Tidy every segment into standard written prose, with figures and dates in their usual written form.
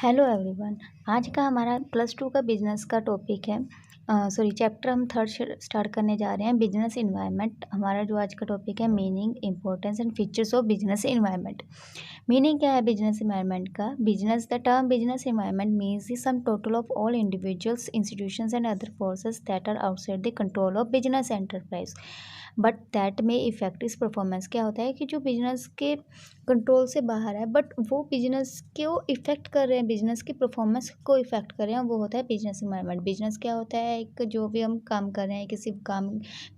Hello everyone. आज का हमारा +2 का बिजनेस का टॉपिक है। चैप्टर हम थर्ड स्टार्ट करने जा रहे हैं, बिजनेस इन्वायरमेंट। हमारा जो आज का टॉपिक है, meaning, importance and features of business environment. Meaning क्या है बिजनेस इन्वायरमेंट का? Business, the term business environment means the sum total of all individuals, institutions and other forces that are outside the control of business enterprise but that may affect its performance. क्या होता है कि जो business के control से बाहर है but वो बिजनेस को इफेक्ट कर रहे हैं, बिजनेस की परफॉर्मेंस को इफेक्ट कर रहे हैं, वो होता है बिजनेस इन्वायरमेंट। बिजनेस क्या होता है? एक जो भी हम काम कर रहे हैं, किसी काम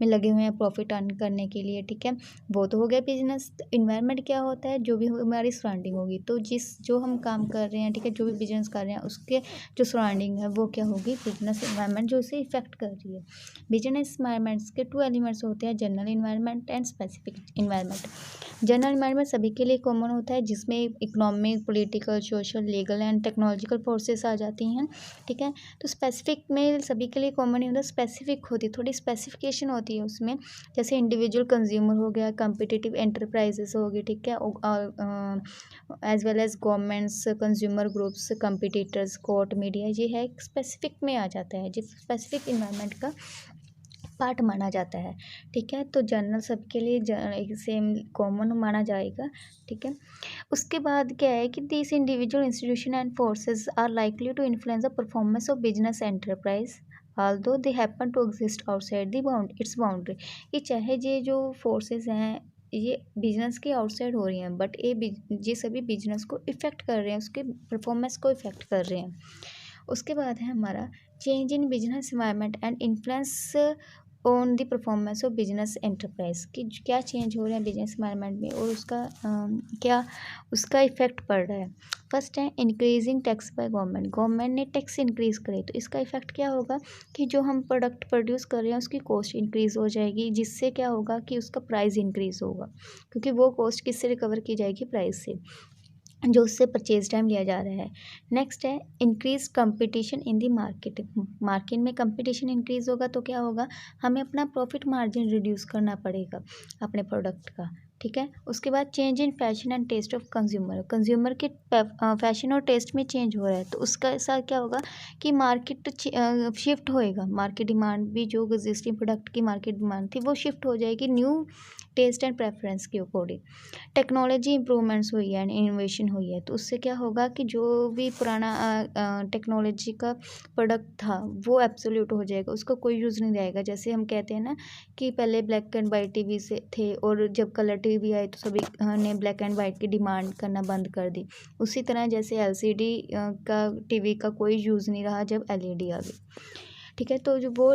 में लगे हुए हैं प्रॉफिट अर्न करने के लिए, ठीक है, वो तो हो गया बिजनेस। इन्वायरमेंट क्या होता है? जो भी हमारी सराउंडिंग होगी, तो जो हम काम कर रहे हैं, ठीक है, जो भी बिजनेस कर रहे हैं, उसके जो सराउंडिंग है वो क्या होगी? बिजनेस इन्वायरमेंट, जो उसे इफेक्ट कर रही है। बिजनेस इन्वायरमेंट्स के 2 एलिमेंट्स होते हैं, general environment and specific environment. General environment सभी के लिए कॉमन होता है, जिसमें economic, political, social, legal and technological forces आ जाती हैं, ठीक है। तो स्पेसिफिक में सभी के लिए कॉमन नहीं होता, स्पेसिफिक होती है, थोड़ी स्पेसिफिकेशन होती है उसमें। जैसे इंडिविजुअल कंज्यूमर हो गया, कॉम्पिटिटिव एंटरप्राइजेस होगी, ठीक है, as well as governments, consumer groups, competitors, court, media, ये है स्पेसिफिक में आ जाता है, जो स्पेसिफिक इन्वायरमेंट का पार्ट माना जाता है, ठीक है। तो जनरल सबके लिए सेम कॉमन माना जाएगा, ठीक है। उसके बाद क्या है कि this individual institution and forces are likely to influence the performance of business enterprise although they happen to exist outside the its boundary। ये चाहे ये जो फोर्सेस हैं ये बिजनेस के आउटसाइड हो रही हैं, बट ये सभी बिजनेस को इफ़ेक्ट कर रहे हैं, उसके परफॉर्मेंस को इफ़ेक्ट कर रहे हैं। उसके बाद है हमारा change in business environment and influence on the performance of business enterprise, कि क्या चेंज हो रहे हैं बिजनेस इन्वायरमेंट में और क्या उसका इफेक्ट पड़ रहा है। फर्स्ट है increasing tax by government. Government ने टैक्स इंक्रीज़ करे तो इसका इफेक्ट क्या होगा कि जो हम प्रोडक्ट प्रोड्यूस कर रहे हैं उसकी कॉस्ट इंक्रीज़ हो जाएगी, जिससे क्या होगा कि उसका प्राइस इंक्रीज़ होगा, क्योंकि वो कॉस्ट किससे रिकवर की जाएगी? प्राइस से, जो उससे परचेज टाइम लिया जा रहा है। नेक्स्ट है increase competition in the market. Market में कंपटीशन इंक्रीज होगा तो क्या होगा? हमें अपना प्रॉफिट मार्जिन रिड्यूस करना पड़ेगा अपने प्रोडक्ट का, ठीक है। उसके बाद change in fashion and taste of consumer. Consumer के फैशन और टेस्ट में चेंज हो रहा है, तो उसका साथ क्या होगा कि मार्केट शिफ्ट होएगा। मार्केट डिमांड भी, जो एग्जिस्टिंग प्रोडक्ट की मार्केट डिमांड थी वो शिफ्ट हो जाएगी न्यू टेस्ट एंड प्रेफरेंस के अकॉर्डिंग। टेक्नोलॉजी इंप्रूवमेंट्स हुई है एंड इनोवेशन हुई है, तो उससे क्या होगा कि जो भी पुराना टेक्नोलॉजी का प्रोडक्ट था वो एब्सोल्यूट हो जाएगा, उसका कोई यूज़ नहीं रहेगा। जैसे हम कहते हैं ना कि पहले ब्लैक एंड वाइट टीवी से थे और जब कलर टीवी आए तो सभी ने ब्लैक एंड वाइट की डिमांड करना बंद कर दी। उसी तरह जैसे एलसीडी का टीवी का कोई यूज़ नहीं रहा जब एलईडी आ गई, ठीक है। तो जो वो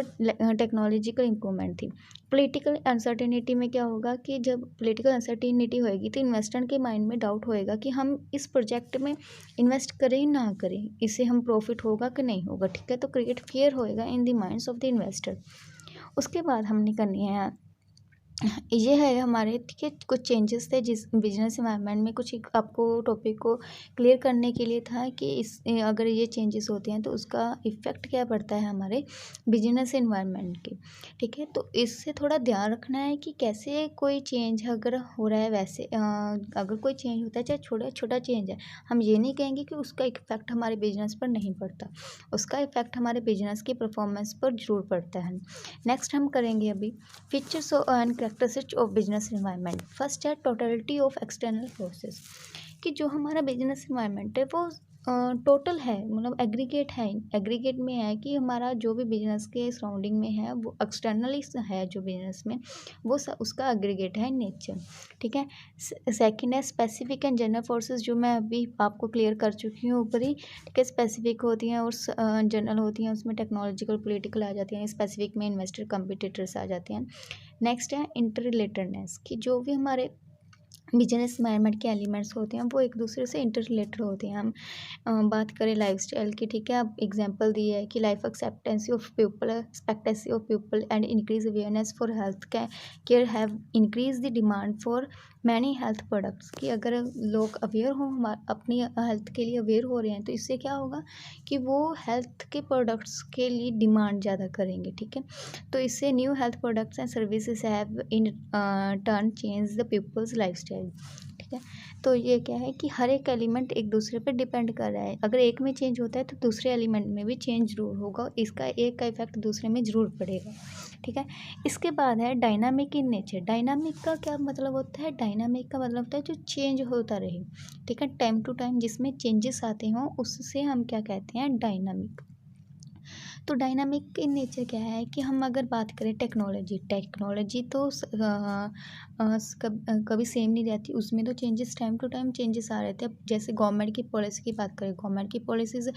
टेक्नोलॉजिकल इम्प्रूवमेंट थी। पॉलिटिकल अनसर्टेनिटी में क्या होगा कि जब पॉलिटिकल अनसर्टेनिटी होएगी तो इन्वेस्टर के माइंड में डाउट होएगा कि हम इस प्रोजेक्ट में इन्वेस्ट करें ना करें, इससे हम प्रॉफिट होगा कि नहीं होगा, ठीक है। तो क्रिएट फियर होएगा in the minds of the investor. उसके बाद हमने करनी है, ये है हमारे, ठीक है, कुछ चेंजेस थे जिस बिजनेस इन्वायरमेंट में। कुछ एक आपको टॉपिक को क्लियर करने के लिए था कि अगर ये चेंजेस होते हैं तो उसका इफ़ेक्ट क्या पड़ता है हमारे बिजनेस इन्वायरमेंट के, ठीक है। तो इससे थोड़ा ध्यान रखना है कि कैसे कोई चेंज अगर हो रहा है, वैसे अगर कोई चेंज होता है चाहे छोटा छोटा चेंज है, हम ये नहीं कहेंगे कि उसका इफेक्ट हमारे बिजनेस पर नहीं पड़ता, उसका इफेक्ट हमारे बिजनेस की परफॉर्मेंस पर जरूर पड़ता है। नेक्स्ट हम करेंगे अभी features and characteristics of business environment. First है टोटलिटी ऑफ एक्सटर्नल फोर्सेस, कि जो हमारा बिजनेस इन्वायरमेंट है वो टोटल है, मतलब एग्रीगेट है। एग्रीगेट में है कि हमारा जो भी बिजनेस के सराउंडिंग में है वो एक्सटर्नली है, जो बिजनेस में वो उसका एग्रीगेट है नेचर, ठीक है। सेकंड है स्पेसिफिक एंड जनरल फोर्सेस, जो मैं अभी आपको क्लियर कर चुकी हूँ ऊपर ही, ठीक है। स्पेसिफिक होती हैं और जनरल होती हैं, उसमें टेक्नोलॉजिकल पॉलिटिकल आ जाती हैं, स्पेसिफिक में इन्वेस्टर कंपिटिटर्स आ जाते हैं। नेक्स्ट है इंटर रिलेटेडनेस, कि जो भी हमारे बिजनेस इन्वायरमेंट के एलिमेंट्स होते हैं वो एक दूसरे से इंटर रिलेटेड होते हैं। हम बात करें लाइफस्टाइल की, ठीक है, अब एग्जांपल दी है कि life expectancy of people and increase awareness for health care have increase the demand for many health products, कि अगर लोग अवेयर हों, अपनी हेल्थ के लिए अवेयर हो रहे हैं, तो इससे क्या होगा कि वो हेल्थ के प्रोडक्ट्स के लिए डिमांड ज़्यादा करेंगे, ठीक है। तो इससे new health products and services have in turn change the people's lifestyle, ठीक ठीक है। तो ये क्या है कि हर एक एलिमेंट एक दूसरे पर डिपेंड कर रहा है, अगर एक में चेंज होता है तो दूसरे एलिमेंट में भी चेंज ज़रूर होगा, इसका एक का इफेक्ट दूसरे में ज़रूर पड़ेगा, ठीक है। इसके बाद है डायनामिक इन नेचर। डायनामिक का क्या मतलब होता है? डायनामिक का मतलब होता है जो चेंज होता रहे, ठीक है, टाइम टू टाइम जिसमें चेंजेस आते हों, उससे हम क्या कहते हैं? डायनामिक। तो डायनामिक इन नेचर क्या है कि हम अगर बात करें टेक्नोलॉजी तो कभी सेम नहीं रहती, उसमें तो changes time to time changes आ रहे थे। अब जैसे गवर्नमेंट की पॉलिसी की बात करें, गवर्नमेंट की पॉलिसीज़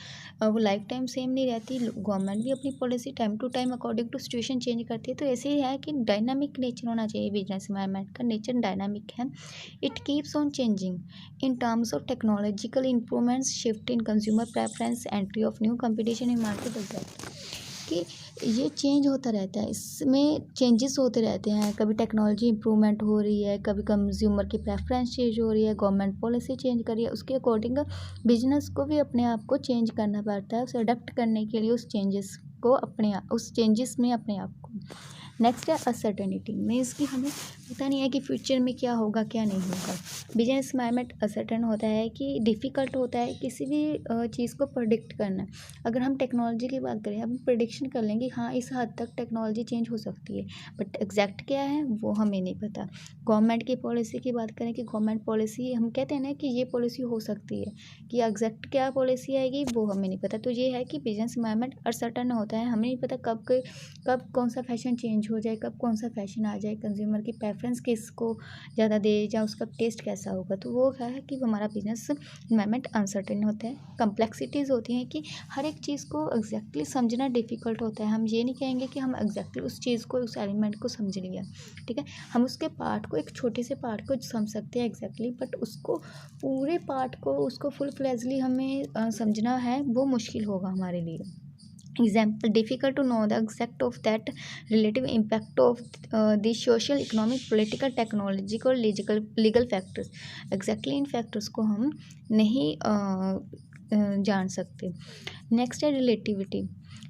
वो लाइफ टाइम सेम नहीं रहती, गवर्नमेंट भी अपनी policy time to time according to situation change करती है। तो ऐसे ही है कि डायनामिक नेचर होना चाहिए, बिजनेस एनवायरनमेंट का नेचर डायनामिक है। It keeps on changing in terms of technological improvements, shift in consumer preference, entry of new competition in market exact, कि ये चेंज होता रहता है, इसमें चेंजेस होते रहते हैं। कभी टेक्नोलॉजी इंप्रूवमेंट हो रही है, कभी कंज्यूमर की प्रेफरेंस चेंज हो रही है, गवर्नमेंट पॉलिसी चेंज कर रही है, उसके अकॉर्डिंग बिजनेस को भी अपने आप को चेंज करना पड़ता है, उसे अडॉप्ट करने के लिए उस चेंजेस को अपने आप, उस चेंजेस में अपने आप को। नेक्स्ट है अनसर्टेनिटी, मीन्स कि हमें पता नहीं है कि फ्यूचर में क्या होगा क्या नहीं होगा। बिजनेस एनवायरनमेंट अनसर्टेन होता है कि डिफ़िकल्ट होता है किसी भी चीज़ को प्रेडिक्ट करना। अगर हम टेक्नोलॉजी की बात करें, हम प्रेडिक्शन कर लेंगे हाँ इस हद तक टेक्नोलॉजी चेंज हो सकती है, बट एग्जैक्ट क्या है वो हमें नहीं पता। गवर्नमेंट की पॉलिसी की बात करें कि गवर्नमेंट पॉलिसी हम कहते हैं ना कि ये पॉलिसी हो सकती है, कि एग्जैक्ट क्या पॉलिसी आएगी वो हमें नहीं पता। तो ये है कि बिजनेस एनवायरनमेंट अनसर्टेन होता है, हमें नहीं पता कब कौन सा फैशन चेंज हो जाए, कब कौन सा फैशन आ जाए, कंज्यूमर की प्रेफरेंस किसको ज़्यादा दे या उसका टेस्ट कैसा होगा। तो वो क्या है कि हमारा बिजनेस एनवायरनमेंट अनसर्टेन होता है। कम्प्लेक्सिटीज़ होती हैं कि हर एक चीज़ को एग्जैक्टली समझना डिफ़िकल्ट होता है। हम ये नहीं कहेंगे कि हम एग्जैक्टली उस चीज़ को, उस एलिमेंट को समझ लिया, ठीक है। हम उसके पार्ट को, एक छोटे से पार्ट को समझ सकते हैं एग्जैक्टली, बट उसको पूरे पार्ट को, उसको फुल फ्लेजली हमें समझना है, वो मुश्किल होगा हमारे लिए। Example, difficult to know the exact of that relative impact of the social, economic, political, technological, legal factors. Exactly in factors को हम नहीं जान सकते। नेक्स्ट है रिलेटिविटी,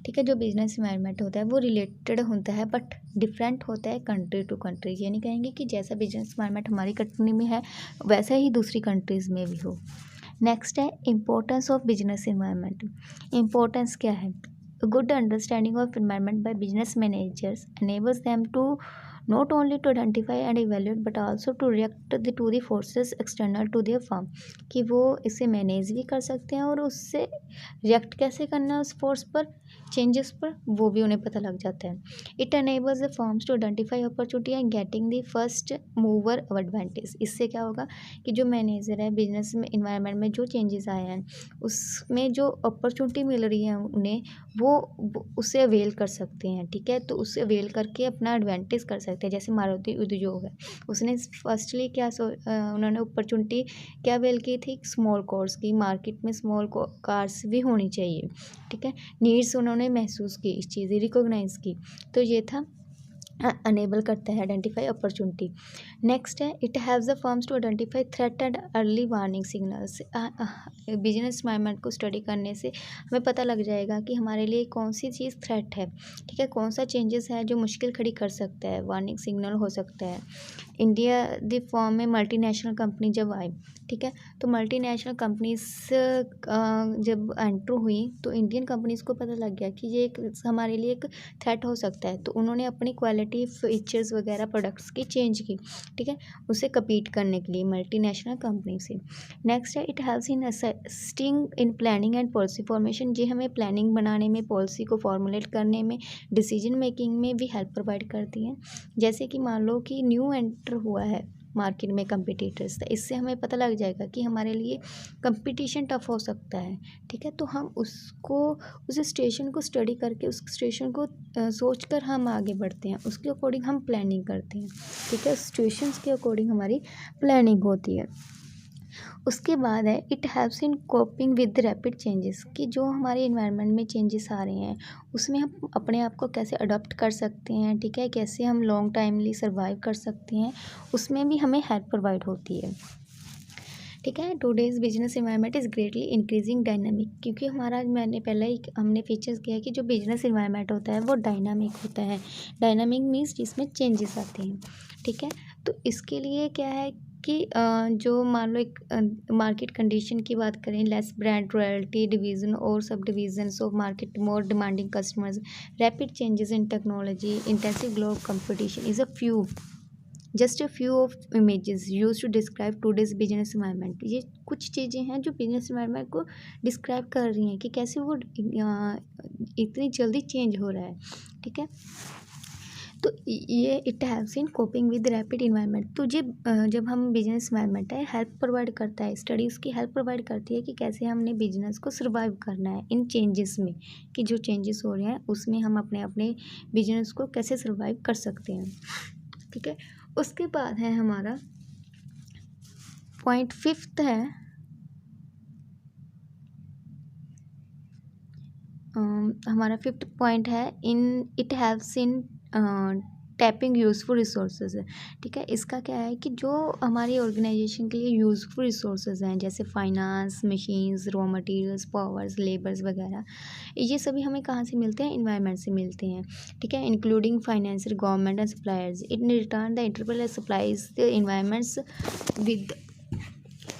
ठीक है। जो बिजनेस एनवायरनमेंट होता है वो रिलेटेड होता है बट डिफरेंट होता है कंट्री टू कंट्री। ये नहीं कहेंगे कि जैसा बिजनेस एनवायरनमेंट हमारी कंट्री में है वैसा ही दूसरी कंट्रीज़ में भी हो। नेक्स्ट है importance of business environment. Importance क्या है? A good understanding of environment by business managers enables them to not only to identify and evaluate but also to react to the forces external to their firm, कि वो इसे manage भी कर सकते हैं और उससे रिएक्ट कैसे करना है उस फोर्स पर, चेंजेस पर, वो भी उन्हें पता लग जाता है। It enables the firms to identify opportunity and getting the first mover advantage. इससे क्या होगा कि जो मैनेजर है बिजनेस में इन्वायरमेंट में जो चेंजेस आए हैं उसमें जो अपॉर्चुनिटी मिल रही है उन्हें, वो उससे अवेल कर सकते हैं, ठीक है। तो उससे अवेल करके अपना एडवांटेज कर सकते हैं। जैसे मारुति उद्योग है, उसने फर्स्टली क्या उन्होंने अपॉर्चुनिटी क्या अवेल की थी? स्मॉल कार्स की, मार्केट में स्मॉल कार्स भी होनी चाहिए, ठीक है। नीड्स उन्होंने महसूस की, इस चीज़ रिकॉग्नाइज की, तो ये था अनेबल करता है आइडेंटिफाई अपॉर्चुनिटी। नेक्स्ट है इट हैव्स the firms to identify threat and early warning signals. Business environment को स्टडी करने से हमें पता लग जाएगा कि हमारे लिए कौन सी चीज़ थ्रेट है, ठीक है, कौन सा चेंजेस है जो मुश्किल खड़ी कर सकता है, वार्निंग सिग्नल हो सकता है। इंडिया द फॉर्म में मल्टीनेशनल कंपनी जब आई, ठीक है, तो मल्टीनेशनल कंपनीज जब एंटर हुई तो इंडियन कंपनीज़ को पता लग गया कि ये एक हमारे लिए एक थ्रेट हो सकता है, तो उन्होंने अपनी क्वालिटी फीचर्स वगैरह प्रोडक्ट्स की चेंज की, ठीक है, उसे कम्पीट करने के लिए मल्टीनेशनल कंपनी से। नेक्स्ट है it helps in assisting in planning and policy formation. ये हमें प्लानिंग बनाने में, पॉलिसी को फॉर्मुलेट करने में, डिसीजन मेकिंग में भी हेल्प प्रोवाइड करती है। जैसे कि मान लो कि न्यू एंटर हुआ है मार्केट में कंपटीटर्स, तो इससे हमें पता लग जाएगा कि हमारे लिए कंपटीशन टफ हो सकता है, ठीक है। तो हम उसको, उस स्टेशन को स्टडी करके, उस स्टेशन को सोच कर हम आगे बढ़ते हैं, उसके अकॉर्डिंग हम प्लानिंग करते हैं, ठीक है। सिचुएशंस के अकॉर्डिंग हमारी प्लानिंग होती है। उसके बाद है it helps in coping with rapid changes, कि जो हमारे इन्वायरमेंट में चेंजेस आ रहे हैं उसमें हम अपने आप को कैसे अडॉप्ट कर सकते हैं, ठीक है, कैसे हम लॉन्ग टाइमली सर्वाइव कर सकते हैं, उसमें भी हमें हेल्प प्रोवाइड होती है, ठीक है। Today's business environment is greatly increasing dynamic, क्योंकि हमारा, मैंने पहले ही हमने फीचर्स किया है कि जो बिजनेस एनवायरनमेंट होता है वो डायनामिक होता है। डायनामिक मीन्स जिसमें चेंजेस आते हैं, ठीक है। तो इसके लिए क्या है कि जो मान लो एक मार्केट कंडीशन की बात करें, लेस ब्रांड रॉयल्टी डिवीजन और subdivisions of market, more demanding customers, rapid changes in technology, intensive global competition is a few, just a few of images use to describe today's business environment. ये कुछ चीज़ें हैं जो business environment को describe कर रही हैं कि कैसे वो इतनी जल्दी चेंज हो रहा है। ठीक है, तो ये it helps in coping with rapid environment. तो जब हम बिजनेस इन्वायरमेंट है हेल्प प्रोवाइड करता है, स्टडी उसकी हेल्प प्रोवाइड करती है कि कैसे हमने बिजनेस को सर्वाइव करना है इन चेंजेस में, कि जो चेंजेस हो रहे हैं उसमें हम अपने अपने बिजनेस को कैसे सर्वाइव कर सकते हैं। ठीक है, उसके बाद है हमारा पॉइंट फिफ्थ है, हमारा फिफ्थ पॉइंट है in it helps in tapping useful resources है। ठीक है, इसका क्या है कि जो हमारी ऑर्गेनाइजेशन के लिए यूज़फुल रिसोर्सेज हैं जैसे finance, machines, raw materials, powers, labours वगैरह, ये सभी हमें कहाँ से मिलते हैं? इन्वायरमेंट से मिलते हैं। ठीक है, including financial, government and suppliers. In return the enterprise supplies the environments with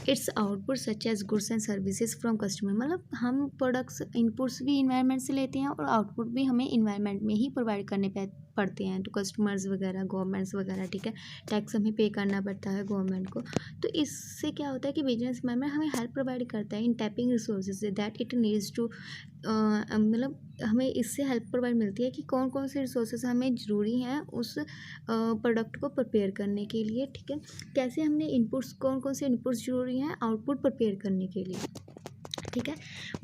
its output such as goods and services from customer. मतलब हम प्रोडक्ट्स इनपुट्स भी इन्वायरमेंट से लेते हैं और आउटपुट भी हमें इन्वायरमेंट में ही प्रोवाइड करने पड़ते हैं तो कस्टमर्स वगैरह, गवर्नमेंट्स वगैरह। ठीक है, टैक्स हमें पे करना पड़ता है गवर्नमेंट को। तो इससे क्या होता है कि बिजनेस इन्वायरमेंट हमें हेल्प प्रोवाइड करता है in tapping resources that it needs to, मतलब हमें इससे हेल्प प्रोवाइड मिलती है कि कौन कौन से रिसोर्सेज हमें ज़रूरी हैं उस प्रोडक्ट को प्रिपेयर करने के लिए। ठीक है, कैसे हमने इनपुट्स, कौन कौन से इनपुट्स ज़रूरी हैं आउटपुट प्रिपेयर करने के लिए। ठीक है,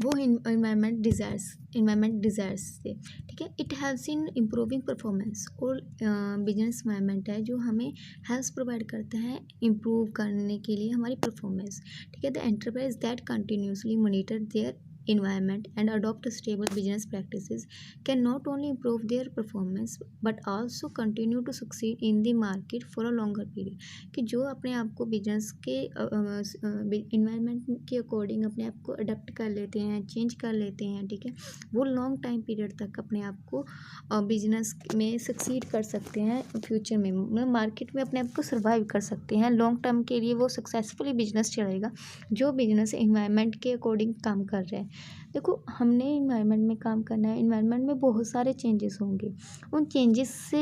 वो इन्वायरमेंट डिज़ायर्स से। ठीक है, it helps in improving performance. और बिजनेस इन्वायरमेंट है जो हमें हेल्प्स प्रोवाइड करता है इम्प्रूव करने के लिए हमारी परफॉर्मेंस। ठीक है, the enterprise that continuously monitor their environment and adopt stable business practices can not only improve their performance but also continue to succeed in the market for a longer period। कि जो अपने आप को business के environment के according अपने आप को अडेप्ट कर लेते हैं, चेंज कर लेते हैं। ठीक है, वो लॉन्ग टाइम पीरियड तक अपने आप को बिजनेस में सक्सीड कर सकते हैं, फ्यूचर में मतलब मार्केट में अपने आप को सर्वाइव कर सकते हैं। लॉन्ग टर्म के लिए वो सक्सेसफुली बिजनेस चलेगा जो बिजनेस इन्वायरमेंट के अकॉर्डिंग काम कर रहे हैं। देखो, हमने इन्वायरमेंट में काम करना है, इन्वायरमेंट में बहुत सारे चेंजेस होंगे। उन चेंजेस से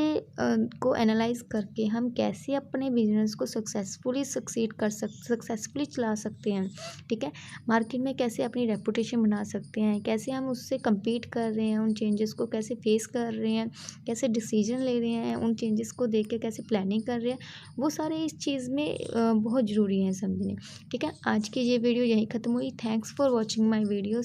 को एनालाइज करके हम कैसे अपने बिजनेस को सक्सेसफुली सक्सेसफुली चला सकते हैं। ठीक है, मार्केट में कैसे अपनी रेपुटेशन बना सकते हैं, कैसे हम उससे कम्पीट कर रहे हैं, उन चेंजेस को कैसे फेस कर रहे हैं, कैसे डिसीजन ले रहे हैं, उन चेंजेस को देख के कैसे प्लानिंग कर रहे हैं, वो सारे इस चीज़ में बहुत ज़रूरी हैं समझने। ठीक है, आज की ये वीडियो यहीं ख़त्म हुई। Thanks for watching my videos.